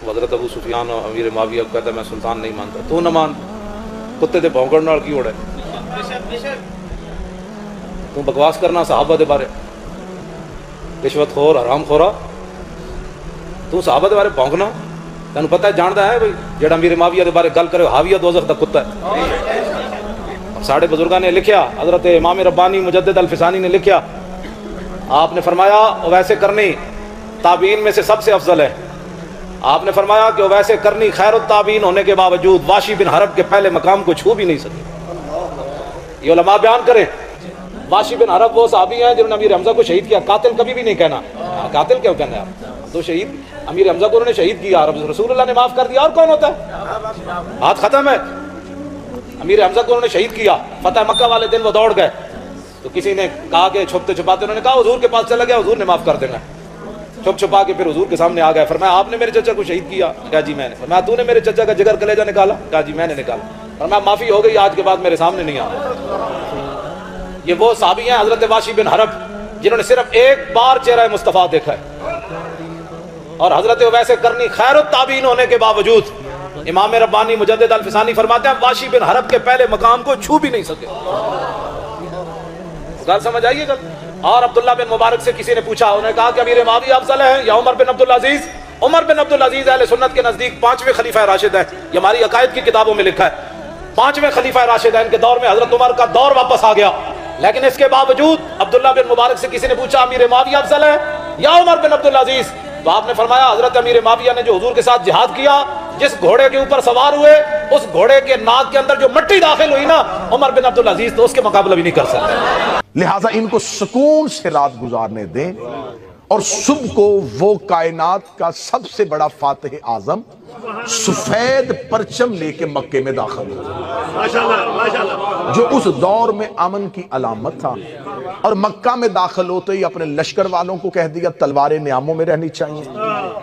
حضرت ابو سفیان اور امیر معاویہ کو کہتا ہے میں سلطان نہیں مانتا، تو نہ مان، کتے دے بھونکڑ نال کی ہوڑا ہے، تو بکواس کرنا صحابہ دے بارے، رشوت خور حرام خورا، تو صحابہ دے بارے بھونکنا، تینوں پتہ ہے جاندا ہے بھائی جڑا امیر معاویہ دے بارے گل کرے حاویہ دوزخ دا کتا ہے۔ ساڑھے بزرگاں نے لکھیا، حضرت امام ربانی مجدد الفسانی نے لکھیا، آپ نے فرمایا ویسے کرنی تابعین میں سے سب سے افضل ہے۔ آپ نے فرمایا کہ ویسے کرنی خیر التابعین ہونے کے باوجود واشی بن حرب کے پہلے مقام کو چھو بھی نہیں سکے۔ یہ علماء بیان کریں، واشی بن حرب وہ صحابی ہیں جنہوں نے امیر حمزہ کو شہید کیا، قاتل کبھی بھی نہیں کہنا، قاتل کیوں کہنا ہے آپ تو شہید، امیر حمزہ کو انہوں نے شہید کیا، رسول اللہ نے معاف کر دیا، اور کون ہوتا ہے؟ بات ختم ہے۔ امیر حمزہ کو انہوں نے شہید کیا، فتح مکہ والے دن وہ دوڑ گئے، تو کسی نے کہا کہ چھپتے چھپاتے، انہوں نے کہا حضور کے پاس چلا گیا، حضور نے معاف کر دینا، چھپ چھپا کے پھر حضور کے سامنے آ گئے، فرمایا آپ نے میرے چچا کو شہید کیا؟ کہا جی میں نے۔ فرمایا تو نے میرے چچا کا جگر کلیجہ نکالا؟ کہا جی میں نے نکالا۔ فرمایا معافی ہو گئی، آج کے بعد میرے سامنے نہیں آنا۔ یہ وہ صحابی ہیں حضرت واشی بن حرب جنہوں نے صرف ایک بار چہرہ مصطفیٰ دیکھا ہے، اور حضرت ویسے کرنی خیر التابعین ہونے کے باوجود امام ربانی مجدد الفسانی فرماتے ہیں واشی بن حرب کے پہلے مقام کو چھو بھی نہیں سکے۔ بات سمجھ آئیے گا؟ اور عبداللہ بن مبارک سے کسی نے پوچھا، انہوں نے کہا کہ امیر معاویہ افضل ہے یا عمر بن عبدالعزیز؟ عمر بن عبدالعزیز اہل سنت کے نزدیک پانچویں خلیفہ راشد ہے، یہ ہماری عقائد کی کتابوں میں لکھا ہے، پانچویں خلیفہ راشد ہیں، ان کے دور میں حضرت عمر کا دور واپس آ گیا، لیکن اس کے باوجود عبداللہ بن مبارک سے کسی نے پوچھا امیر معاویہ افضل ہے یا عمر بن عبدالعزیز؟ تو آپ نے فرمایا حضرت امیر معاویہ نے جو حضور کے ساتھ جہاد کیا، جس گھوڑے کے اوپر سوار ہوئے، اس گھوڑے کے ناک کے اندر جو مٹی داخل ہوئی نا، عمر بن عبدالعزیز تو اس کے مقابلہ بھی نہیں کر سکتے۔ لہٰذا ان کو سکون سے رات گزارنے دیں، اور صبح کو وہ کائنات کا سب سے بڑا فاتح اعظم سفید پرچم لے کے مکے میں داخل ہو، جو اس دور میں امن کی علامت تھا، اور مکہ میں داخل ہوتے ہی اپنے لشکر والوں کو کہہ دیا تلواریں نیاموں میں رہنی چاہیے،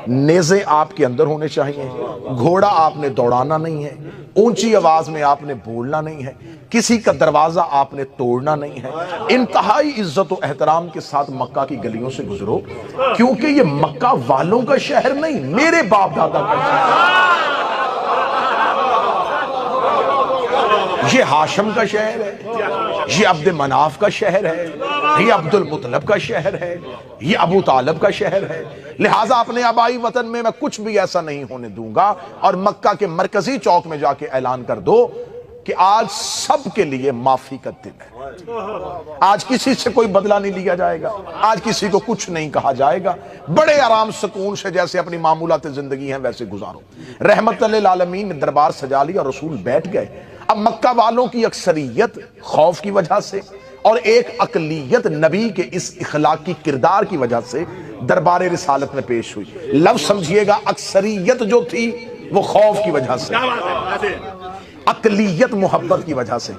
نیزے آپ کے اندر ہونے چاہیے، گھوڑا آپ نے دوڑانا نہیں ہے، اونچی آواز میں آپ نے بولنا نہیں ہے، کسی کا دروازہ آپ نے توڑنا نہیں ہے، انتہائی عزت و احترام کے ساتھ مکہ کی گلیوں سے گزرو، کیونکہ یہ مکہ والوں کا شہر نہیں، میرے باپ دادا کا شہر، یہ ہاشم کا شہر ہے، یہ عبد مناف کا شہر ہے، یہ عبد المطلب کا شہر ہے، یہ ابو طالب کا شہر ہے۔ لہٰذا اپنے آبائی وطن میں کچھ بھی ایسا نہیں ہونے دوں گا، اور مکہ کے مرکزی چوک میں جا کے اعلان کر دو کہ آج سب کے لیے معافی کا دن ہے، آج کسی سے کوئی بدلہ نہیں لیا جائے گا، آج کسی کو کچھ نہیں کہا جائے گا، بڑے آرام سکون سے جیسے اپنی معمولات زندگی ہیں ویسے گزارو۔ رحمت للعالمین نے دربار سجا لیا، رسول بیٹھ گئے۔ اب مکہ والوں کی اکثریت خوف کی وجہ سے اور ایک اقلیت نبی کے اس اخلاقی کردار کی وجہ سے دربار رسالت میں پیش ہوئی۔ لفظ سمجھیے گا، اکثریت جو تھی وہ خوف کی وجہ سے، اقلیت محبت کی وجہ سے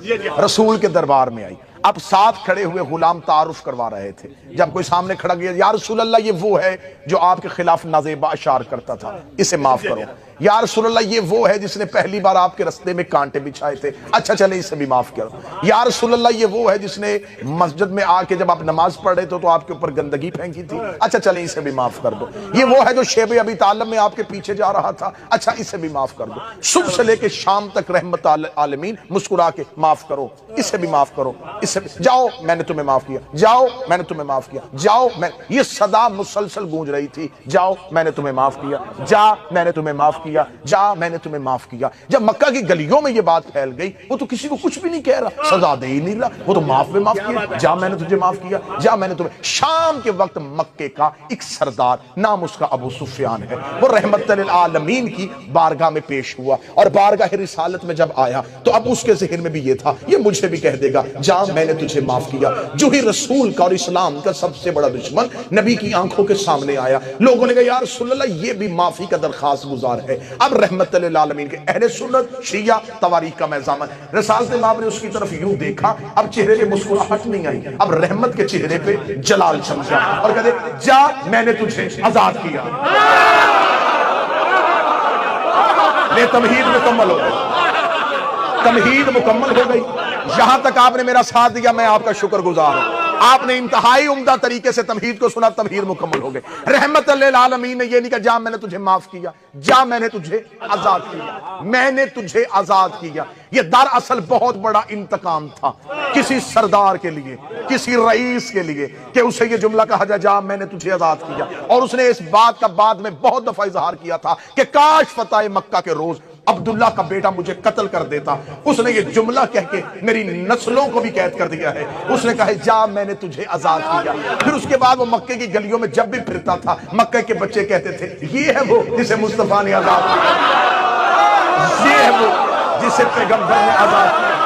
رسول کے دربار میں آئی۔ اب ساتھ کھڑے ہوئے غلام تعارف کروا رہے تھے، جب کوئی سامنے کھڑا گیا، یا رسول اللہ یہ وہ ہے جو آپ کے خلاف نازیبا اشعار کرتا تھا، اسے معاف کرو۔ یا رسول اللہ یہ وہ ہے جس نے پہلی بار آپ کے رستے میں کانٹے بچھائے تھے، اچھا چلے اسے بھی معاف کرو۔ یا رسول اللہ یہ وہ ہے جس نے مسجد میں آ کے جب آپ نماز پڑھ رہے تھے تو آپ کے اوپر گندگی پھینکی تھی، اچھا چلے اسے بھی معاف کر دو۔ یہ وہ ہے جو شیب ابی طالب میں آپ کے پیچھے جا رہا تھا، اچھا اسے بھی معاف کر دو۔ صبح سے لے کے شام تک رحمت عالمین مسکرا کے معاف کرو، اسے بھی معاف کرو، اسے بھی، جاؤ میں نے تمہیں معاف کیا، جاؤ میں نے تمہیں معاف کیا، جاؤ میں، یہ صدا مسلسل گونج رہی تھی، جاؤ میں نے تمہیں معاف کیا، جا میں نے تمہیں معاف کیا، جا میں نے تمہیں معاف کیا۔ جب مکہ کی گلیوں میں یہ بات پھیل گئی، وہ تو کسی کو کچھ بھی نہیں کہہ رہا، سزا دے ہی نہیں رہا، وہ تو معاف میں معاف کیا، جا میں نے تجھے معاف کیا، جا میں نے تمہیں۔ شام کے وقت مکے کا ایک سردار، نام اس کا ابو سفیان ہے، وہ رحمت للعالمین کی بارگاہ میں پیش ہوا، اور بارگاہ رسالت میں جب آیا تو اب اس کے ذہن میں بھی یہ تھا یہ مجھے بھی کہہ دے گا جا میں نے تجھے معاف کیا۔ جو ہی رسول کا اور اسلام کا سب سے بڑا دشمن نبی کی آنکھوں کے سامنے آیا، لوگوں نے کہا یا رسول اللہ یہ بھی معافی کا درخواست گزار ہے۔ اب رحمت للعالمین کے اہل سنت شیعہ تواریخ کا میں ضامن، رسالت باب نے اس کی طرف یوں دیکھا، اب چہرے پہ مسکراہٹ نہیں آئی، اب رحمت کے چہرے پہ جلال چمکا، اور کہتے جا میں نے تجھے آزاد کیا۔ لے تمہید مکمل ہو گئی، تمہید مکمل ہو گئی، یہاں تک آپ نے میرا ساتھ دیا، میں آپ کا شکر گزار ہوں۔ آپ نے انتہائی عمدہ طریقے سے تمہید کو سنا، تمہید مکمل ہو گئی۔ رحمت للعالمین نے یہ نہیں کہا جا میں نے تجھے معاف کیا، جا میں نے تجھے آزاد کیا، میں نے تجھے آزاد کیا۔ یہ دراصل بہت بڑا انتقام تھا کسی سردار کے لیے، کسی رئیس کے لیے، کہ اسے یہ جملہ کہا جائے جا میں نے تجھے آزاد کیا۔ اور اس نے اس بات کا بعد میں بہت دفعہ اظہار کیا تھا کہ کاش فتح مکہ کے روز عبداللہ کا بیٹا مجھے قتل کر دیتا۔ اس نے یہ جملہ کہہ کے میری نسلوں کو بھی قید کر دیا ہے۔ اس نے کہا جا میں نے تجھے آزاد کیا۔ پھر اس کے بعد وہ مکے کی گلیوں میں جب بھی پھرتا تھا، مکے کے بچے کہتے تھے یہ ہے وہ جسے مصطفیٰ نے آزاد کیا، یہ ہے وہ جسے پیغمبر نے آزاد کیا۔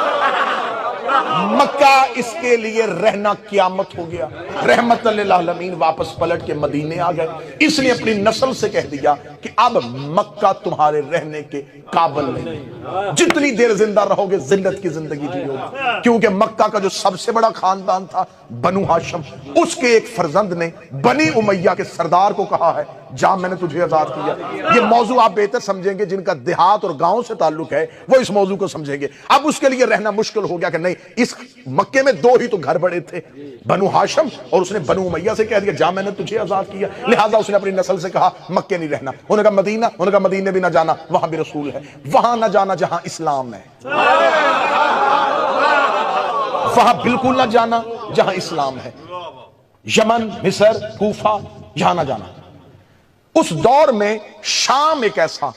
مکہ اس کے لیے رہنا قیامت ہو گیا۔ رحمت للعالمین واپس پلٹ کے مدینے آ گئے۔ اس نے اپنی نسل سے کہہ دیا کہ اب مکہ تمہارے رہنے کے قابل نہیں، جتنی دیر زندہ رہو گے ذلت کی زندگی جیو گے۔ کیونکہ مکہ کا جو سب سے بڑا خاندان تھا بنو ہاشم، اس کے ایک فرزند نے بنی امیہ کے سردار کو کہا ہے جا میں نے تجھے آزاد کیا۔ یہ موضوع آپ بہتر سمجھیں گے، جن کا دیہات اور گاؤں سے تعلق ہے وہ اس موضوع کو سمجھیں گے۔ اب اس کے لیے رہنا مشکل ہو گیا کہ نہیں، اس مکے میں دو ہی تو گھر بڑے تھے، بنو ہاشم، اور اس نے بنو امیہ سے کہہ دیا جا میں نے تجھے آزاد کیا۔ لہٰذا اس نے اپنی نسل سے کہا مکے نہیں رہنا۔ انہوں نے کہا مدینہ، انہوں نے کہا مدینے بھی نہ جانا، وہاں بھی رسول ہے۔ وہاں نہ جانا جہاں اسلام ہے، وہاں بالکل نہ جانا جہاں اسلام ہے۔ یمن، مصر، کوفہ، یہاں نہ جانا۔ اس دور میں شام ایک ایسا،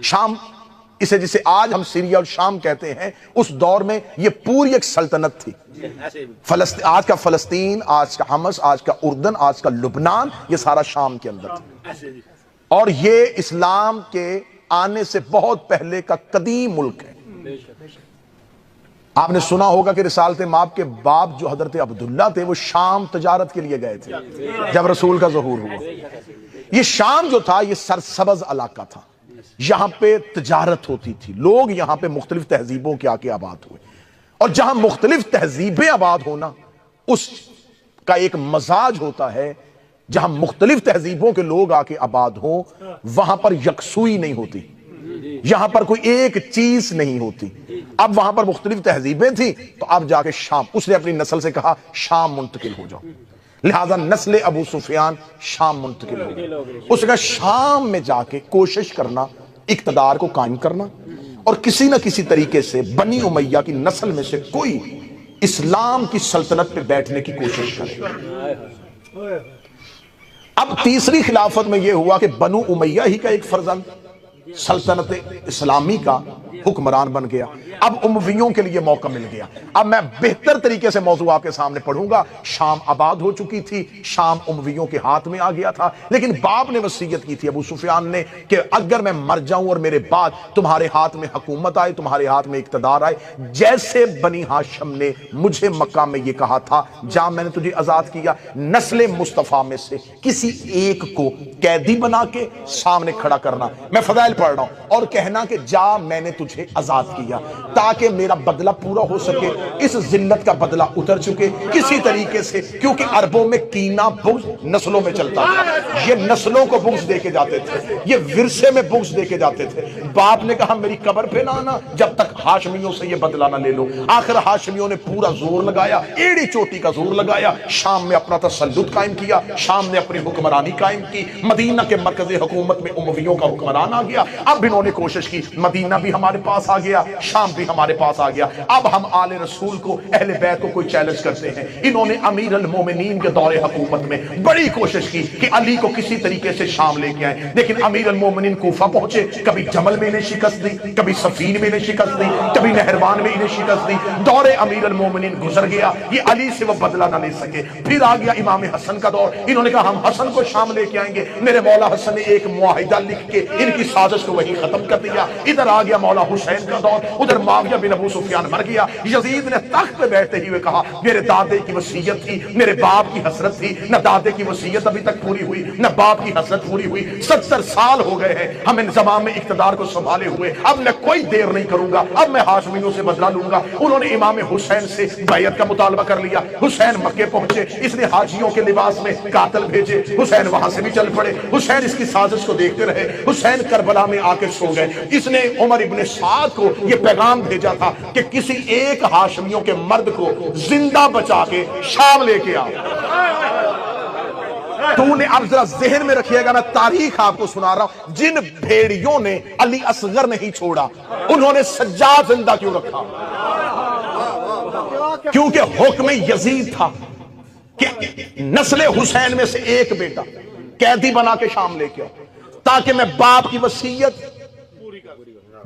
شام اسے جسے آج ہم سیریا اور شام کہتے ہیں، اس دور میں یہ پوری ایک سلطنت تھی۔ آج کا فلسطین، آج کا حمص، آج کا اردن، آج کا لبنان، یہ سارا شام کے اندر تھا۔ اور یہ اسلام کے آنے سے بہت پہلے کا قدیم ملک ہے۔ آپ نے سنا ہوگا کہ رسالت مآب کے باپ جو حضرت عبداللہ تھے وہ شام تجارت کے لیے گئے تھے جب رسول کا ظہور ہوا۔ یہ شام جو تھا یہ سرسبز علاقہ تھا، یہاں پہ تجارت ہوتی تھی، لوگ یہاں پہ مختلف تہذیبوں کے آ کے آباد ہوئے۔ اور جہاں مختلف تہذیبیں آباد ہونا، اس کا ایک مزاج ہوتا ہے، جہاں مختلف تہذیبوں کے لوگ آ کے آباد ہوں وہاں پر یکسوئی نہیں ہوتی، یہاں پر کوئی ایک چیز نہیں ہوتی۔ اب وہاں پر مختلف تہذیبیں تھیں تو اب جا کے شام، اس نے اپنی نسل سے کہا شام منتقل ہو جاؤ۔ لہذا نسل ابو سفیان شام منتقل ہو گئی۔ اس نے کہا شام میں جا کے کوشش کرنا اقتدار کو قائم کرنا، اور کسی نہ کسی طریقے سے بنی امیہ کی نسل میں سے کوئی اسلام کی سلطنت پہ بیٹھنے کی کوشش کرے۔ اب تیسری خلافت میں یہ ہوا کہ بنو امیہ ہی کا ایک فرزند سلطنت اسلامی کا حکمران بن گیا۔ اب امویوں کے لیے موقع مل گیا۔ اب میں بہتر طریقے سے موضوع آپ کے سامنے پڑھوں گا۔ شام آباد ہو چکی تھی، شام امویوں کے ہاتھ میں آ گیا تھا، لیکن باپ نے وصیت کی تھی ابو سفیان نے کہ اگر میں مر جاؤں اور میرے بعد تمہارے ہاتھ میں حکومت آئے، تمہارے ہاتھ میں اقتدار آئے، جیسے بنی ہاشم نے مجھے مکہ میں یہ کہا تھا جا میں نے تجھے آزاد کیا، نسل مصطفیٰ میں سے کسی ایک کو قیدی بنا کے سامنے کھڑا کرنا۔ میں فضائل پڑھ رہا ہوں، اور کہنا کہ جا میں نے تجھے آزاد کیا، تاکہ میرا بدلہ پورا ہو سکے، اس ذلت کا بدلہ اتر چکے کسی طریقے سے، کیونکہ عربوں میں کینہ بغض نسلوں میں چلتا تھا۔ یہ نسلوں کو بغض دے کے جاتے تھے، یہ ورثے میں بغض دے کے جاتے تھے۔ باپ نے کہا میری قبر پہ نہ آنا جب تک ہاشمیوں سے یہ بدلہ نہ لے لو۔ آخر ہاشمیوں نے پورا زور لگایا، ایڑی چوٹی کا زور لگایا، شام میں اپنا تسلط قائم کیا، شام نے اپنی حکمرانی قائم کی، مدینہ کے مرکز حکومت میں امویوں کا حکمران آ گیا۔ اب انہوں نے کوشش کی مدینہ بھی ہمارے پاس آ گیا، شام بھی ہمارے پاس آ گیا، اب ہم آل رسول کو، اہل بیت کو کوئی چیلنج کرتے ہیں۔ انہوں نے امیر المومنین کے دور حکومت میں بڑی کوشش کی کہ علی کو کسی طریقے سے شام لے کے آئیں، لیکن امیر المومنین کوفہ پہنچے، کبھی جمل میں انہیں شکست دی، کبھی صفین میں انہیں شکست دی، کبھی نہروان میں انہیں شکست دی۔ دور امیر المومنین گزر گیا، یہ علی سے وہ بدلہ نہ لے سکے۔ پھر آ گیا امام حسن کا دور، انہوں نے کہا ہم حسن کو شام لے کے آئیں گے۔ میرے مولا حسن نے ایک معاہدہ لکھ کے ان کی سازش کو وہی ختم کر دیا۔ ادھر آ گیا مولا حسین کا دور، ادھر معاویہ بن ابو سفیان مر گیا۔ یزید نے تخت پہ بیٹھتے ہوئے کہا میرے دادے کی وصیت تھی، میرے باپ کی حسرت تھی، نہ دادے کی وصیت ابھی تک پوری ہوئی، نہ باپ کی حسرت پوری ہوئی، 70 سال ہو گئے ہیں ہم انضمام میں اقتدار کو سنبھالے ہوئے، اب میں کوئی دیر نہیں کروں گا، اب میں ہاشمیوں سے بدلہ لوں گا۔ انہوں نے امام حسین سے بیعت کا مطالبہ کر لیا۔ حسین مکے پہنچے، اس نے حاجیوں کے لباس میں قاتل بھیجے، حسین وہاں سے بھی چل پڑے۔ حسین اس کی سازش کو دیکھتے رہے، حسین کربلا میں آ کے سو گئے۔ اس نے عمر ابن سعد کو یہ پیغام پیغام بھیجا تھا کہ کسی ایک ہاشمیوں کے مرد کو زندہ بچا کے شام لے کے آؤ. تو نے اب ذرا ذہن میں رکھیے گا، میں تاریخ آپ کو سنا رہا ہوں. جن بھیڑیوں نے علی اصغر نہیں چھوڑا انہوں نے سجاد زندہ کیوں رکھا؟ کیونکہ حکم یزید تھا کہ نسل حسین میں سے ایک بیٹا قیدی بنا کے شام لے کے آؤ تاکہ میں باپ کی وصیت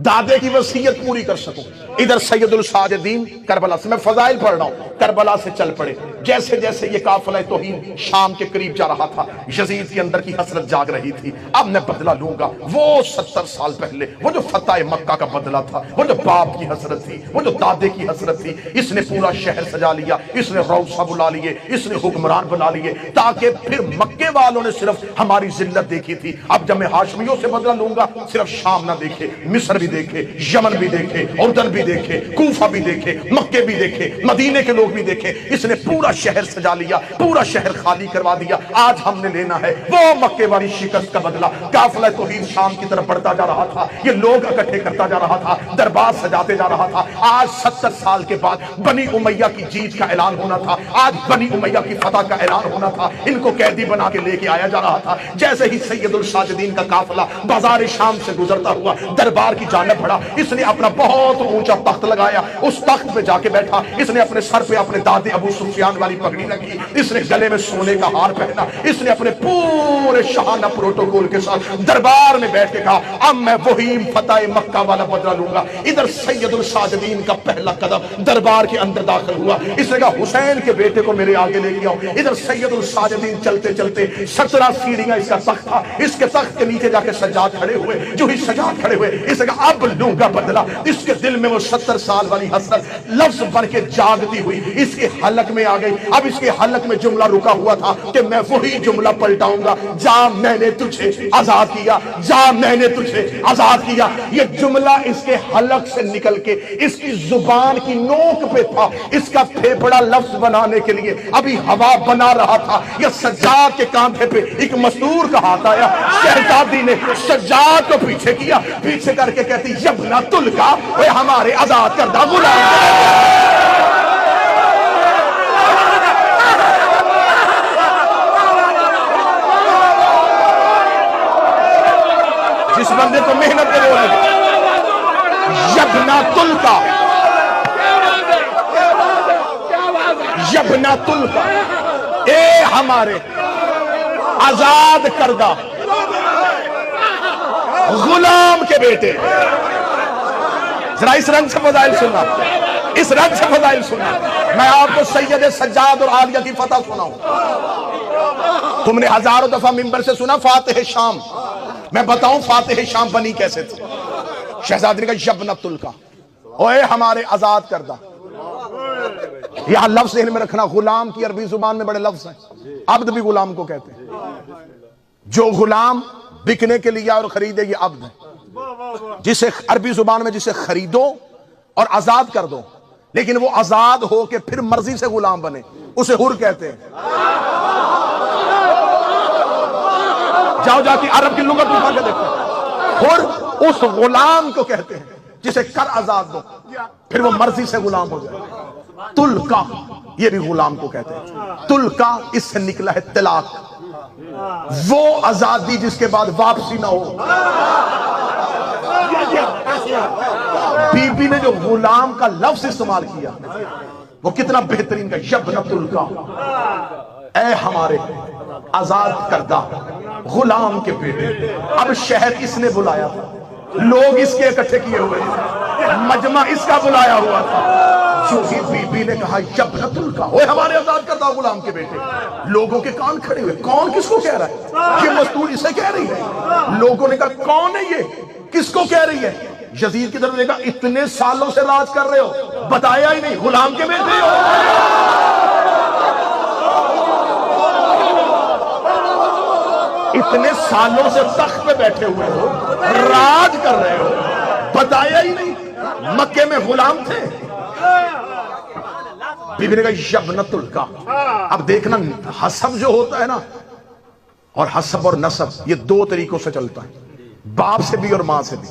دادے کی وصیت پوری کر سکوں. ادھر سید الساجدین کربلا سے، میں فضائل پڑھ رہا ہوں، کربلا سے چل پڑے. جیسے جیسے یہ قافلہ توحید شام کے قریب جا رہا تھا، یزید کے اندر کی حسرت جاگ رہی تھی. اب میں بدلہ لوں گا وہ 70 سال پہلے، وہ جو فتح مکہ کا بدلہ تھا، وہ جو باپ کی حسرت تھی، وہ جو دادے کی حسرت تھی. اس نے پورا شہر سجا لیا، اس نے روثہ بلا لیے، اس نے حکمران بنا لیے، تاکہ پھر مکے والوں نے صرف ہماری ذلت دیکھی تھی. اب جب میں ہاشمیوں سے بدلہ لوں گا صرف شام نہ دیکھے، مصر بھی دیکھے، یمن بھی دیکھے، اردن بھی دیکھے، کوفہ بھی دیکھے، مکے بھی دیکھے، مدینے کے لوگ بھی دیکھے. اس نے پورا شہر سجا لیا، پورا شہر خالی کروا دیا. آج ہم نے لینا ہے وہ مکے والی شکست کا بدلہ. قافلہ توحید شام کی طرف بڑھتا جا رہا تھا، یہ لوگ اکٹھے کرتا جا رہا تھا، دربار سجاتے جا رہا تھا. آج 70 سال کے بعد بنی امیہ کی جیت کا اعلان ہونا تھا، آج بنی امیہ کی فتح کا اعلان ہونا تھا. ان کو قیدی بنا کے لے کے آیا جا رہا تھا. جیسے ہی سید الساجدین کا قافلہ بازار شام سے گزرتا ہوا دربار کی جانب بڑھا، اس نے اپنا بہت اونچا تخت لگایا، اس تخت پہ جا کے بیٹھا. اس نے اپنے سر پہ اپنے دادے ابو سفیان والی پگڑی رکھی، اس نے گلے میں سونے کا ہار پہنا، اس نے اپنے پورے شاہانہ پروٹوکول کے ساتھ دربار میں بیٹھ کے کہا اب میں وہی فتح مکہ والا بدلہ لوں گا. ادھر سید الساجدین کا پہلا قدم دربار کے اندر داخل ہوا. اس نے کہا حسین کے بیٹے کو میرے آگے لے کے آؤ. ادھر سید الساجدین چلتے چلتے 17 سیڑھیاں اس کا تخت تھا، اس کے تخت کے نیچے جا کے سجاد کھڑے ہوئے. جو ہی سجاد کھڑے ہوئے اس نے کہا اب لوں گا بدلہ. اس کے دل میں وہ 70 سال والی حسرت لفظ بن کے جاگتی ہوئی اس کے حلق میں آ گئی. اب اس کے حلق میں جملہ رکا ہوا تھا کہ میں وہی جملہ پلٹاؤں گا، جا میں نے تجھے آزاد کیا، جا میں نے تجھے آزاد کیا. یہ جملہ اس کے حلق سے نکل کے اس کی زبان کی نوک پہ تھا. اس کا پھیپڑا لفظ بنانے کے لیے ابھی ہوا بنا رہا تھا. یہ سجاد کے کاندھے پہ ایک مستور کا ہاتھ آیا. شہزادی نے سجاد کو پیچھے کیا، پیچھے کر کے کہتی یبنا تلکا، اے ہمارے آزاد کردہ غلام. جس بندے کو محنت کرے ہوئے یبنا تلکا، یبنا تلکا، اے ہمارے آزاد کردہ غلام کے بیٹے. ذرا اس رنگ سے فضائل سننا، اس رنگ سے فضائل سننا. میں آپ کو سید سجاد اور عالیہ کی فتح سناؤں. تم نے ہزاروں دفعہ ممبر سے سنا فاتح شام، میں بتاؤں فاتح شام بنی کیسے تھی. شہزادی کا یبنۃ الکا، اوے ہمارے آزاد کردہ. یہاں لفظ ذہن میں رکھنا، غلام کی عربی زبان میں بڑے لفظ ہیں. عبد بھی غلام کو کہتے ہیں. جو غلام بکنے کے لیے اور خریدے یہ عبد ہے. جسے عربی زبان میں جسے خریدو اور آزاد کر دو لیکن وہ آزاد ہو کے پھر مرضی سے غلام بنے اسے حر کہتے ہیں. جاؤ جا کے عرب کی لغت اٹھا کے دیکھو. حر اس غلام کو کہتے ہیں جسے کر آزاد دو پھر وہ مرضی سے غلام ہو جائے. تلکا یہ بھی غلام کو کہتے ہیں. تلکا اس سے نکلا ہے طلاق، وہ آزادی جس کے بعد واپسی نہ ہو. بی بی نے جو غلام کا لفظ استعمال کیا وہ کتنا بہترین کا، یبنۃ الکا، اے ہمارے آزاد کردہ غلام کے بیٹے. اب شہر اس نے بلایا تھا، لوگ اس کے اکٹھے کیے ہوئے تھے، مجمع اس کا بلایا ہوا تھا. جو ہی بی بی نے کہا یبنۃ الکا، اوے ہمارے آزاد کردہ غلام کے بیٹے، لوگوں کے کان کھڑے ہوئے. کون کس کو کہہ رہا ہے؟ یہ مستور اسے کہہ رہی ہے. لوگوں نے کہا کون ہے یہ، کس کو کہہ رہی ہے؟ یزید کی طرف دیکھا، اتنے سالوں سے راج کر رہے ہو بتایا ہی نہیں، غلام کے بیٹے ہو. اتنے سالوں سے تخت پہ بیٹھے ہوئے ہو، راج کر رہے ہو، بتایا ہی نہیں، مکے میں غلام تھے. بی بی نے کہا یبنۃ الکا. اب دیکھنا حسب جو ہوتا ہے نا، اور حسب اور نسب یہ دو طریقوں سے چلتا ہے، باپ سے بھی اور ماں سے بھی.